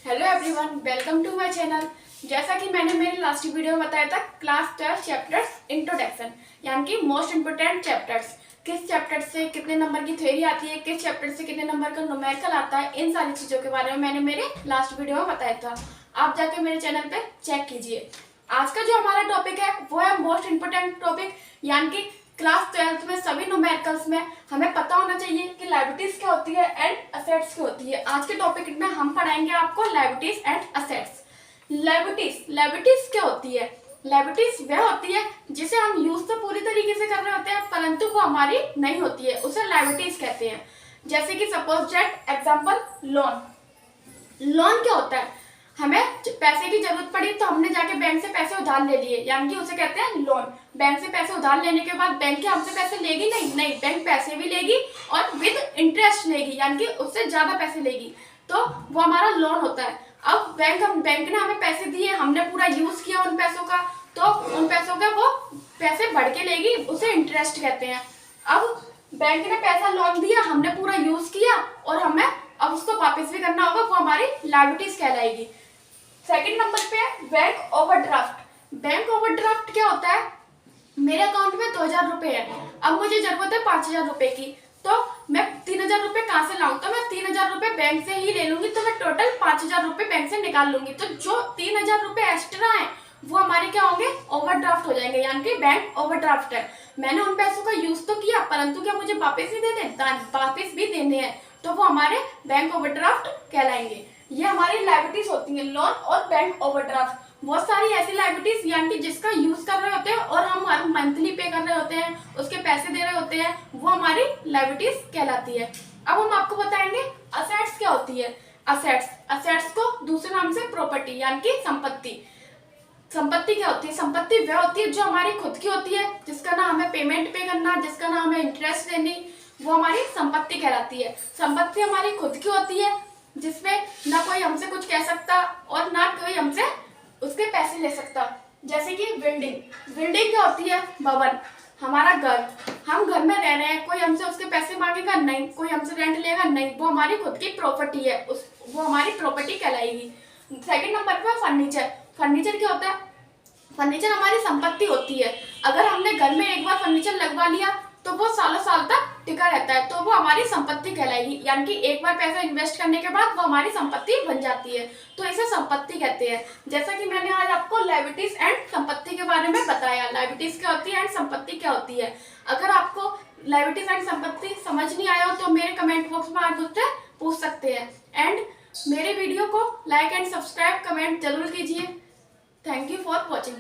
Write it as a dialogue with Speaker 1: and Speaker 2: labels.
Speaker 1: Hello everyone, welcome to my channel. जैसा कि मैंने मेरी लास्ट वीडियो में बताया था, क्लास 12 चैप्टर्स इंट्रोडक्शन यानी कि मोस्ट इंपोर्टेंट चैप्टर्स, किस चैप्टर से कितने नंबर की थ्योरी आती है, किस चैप्टर से कितने नंबर का न्यूमेरिकल आता है, इन सारी चीज़ों के बारे में मैंने मेरे लास्ट वीडियो में बताया था। आप जाके मेरे चैनल पर चेक कीजिए। आज का जो हमारा टॉपिक है वो है मोस्ट इंपोर्टेंट टॉपिक, यानी कि क्लास 12 में सभी न्यूमेरिकल्स में हमें पता होना चाहिए कि लायबिलिटीज क्या होती है एंड असेट्स क्या होती है। आज के टॉपिक में हम पढ़ाएंगे आपको लायबिलिटीज एंड असेट्स। लायबिलिटीज क्या होती है? लायबिलिटीज वह होती है जिसे हम यूज तो पूरी तरीके से कर रहे होते हैं परंतु वो हमारी नहीं होती है, उसे लायबिलिटीज कहते हैं। जैसे कि suppose that example loan. Loan क्या होता है? हमें पैसे की जरूरत पड़ी तो हमने जाके बैंक से पैसे उधार ले लिए, यानी कि उसे कहते हैं लोन। बैंक से पैसे उधार लेने के बाद बैंक क्या हमसे पैसे लेगी? नहीं, बैंक पैसे भी लेगी और विद इंटरेस्ट लेगी, यानी कि उससे ज्यादा पैसे लेगी, तो वो हमारा लोन होता है। अब बैंक ने हमें पैसे दिए, हमने पूरा यूज किया उन पैसों का, तो उन पैसों का वो पैसे बढ़ के लेगी, उसे इंटरेस्ट कहते हैं। अब बैंक ने पैसा लोन दिया, हमने पूरा यूज किया और हमें अब उसको वापस भी करना होगा, वो हमारी लायबिलिटीज कहलाएगी। सेकंड नंबर पे है बैंक ओवरड्राफ्ट। बैंक ओवरड्राफ्ट क्या होता है? मेरे अकाउंट में 2000 रुपए है, अब मुझे जरूरत है 5000 रुपए की, तो मैं 3000 रुपए कहाँ से लाऊं? तो मैं 3000 रुपए बैंक से ही ले लूंगी, तो मैं टोटल 5000 रुपए बैंक से निकाल लूंगी। तो जो 3000 रुपए एक्स्ट्रा है वो हमारे क्या होंगे? ओवरड्राफ्ट हो जाएंगे, यानी कि बैंक ओवरड्राफ्ट है। मैंने उन पैसों का यूज तो किया परंतु क्या मुझे वापस ही वापस भी देने हैं, तो वो हमारे बैंक ओवरड्राफ्ट कहलाएंगे। ये हमारी लायबिलिटीज होती हैं, लोन और बैंक ओवरड्राफ्ट। बहुत सारी ऐसी लायबिलिटीज यानी कि जिसका यूज कर रहे होते हैं और हम हर मंथली पे कर रहे होते हैं, उसके पैसे दे रहे होते हैं, वो हमारी लायबिलिटीज कहलाती है। अब हम आपको बताएंगे असेट्स क्या होती है। असेट्स को दूसरे नाम से प्रॉपर्टी यानी कि संपत्ति। संपत्ति क्या होती है? संपत्ति वह होती है जो हमारी खुद की होती है, जिसका ना हमें पेमेंट पे करना, जिसका ना हमें इंटरेस्ट देनी, वो हमारी संपत्ति कहलाती है। संपत्ति हमारी खुद की होती है जिसमें ना कोई हमसे कुछ कह सकता और ना कोई हमसे उसके पैसे ले सकता। जैसे कि बिल्डिंग क्या होती है? भवन, हमारा घर। हम घर में रह रहे हैं, कोई हमसे उसके पैसे मांगेगा नहीं, कोई हमसे रेंट लेगा नहीं, वो हमारी खुद की प्रॉपर्टी है, वो हमारी प्रॉपर्टी कहलाएगी। सेकंड नंबर पर फर्नीचर। फर्नीचर क्या होता है? फर्नीचर हमारी संपत्ति होती है। अगर हमने घर में एक बार फर्नीचर लगवा लिया तो वो सालों साल तक टिका रहता है, तो वो हमारी संपत्ति कहलाएगी, यानी कि एक बार पैसा इन्वेस्ट करने के बाद वो हमारी संपत्ति बन जाती है, तो इसे संपत्ति कहते हैं। जैसा कि मैंने आज आपको लायबिलिटीज एंड संपत्ति के बारे में बताया, लायबिलिटीज क्या होती है एंड संपत्ति क्या होती है। अगर आपको लायबिलिटीज एंड संपत्ति समझ नहीं आया हो तो मेरे कमेंट बॉक्स में आप मुझसे पूछ सकते हैं। एंड मेरे वीडियो को लाइक एंड सब्सक्राइब कमेंट जरूर कीजिए। Thank you for watching.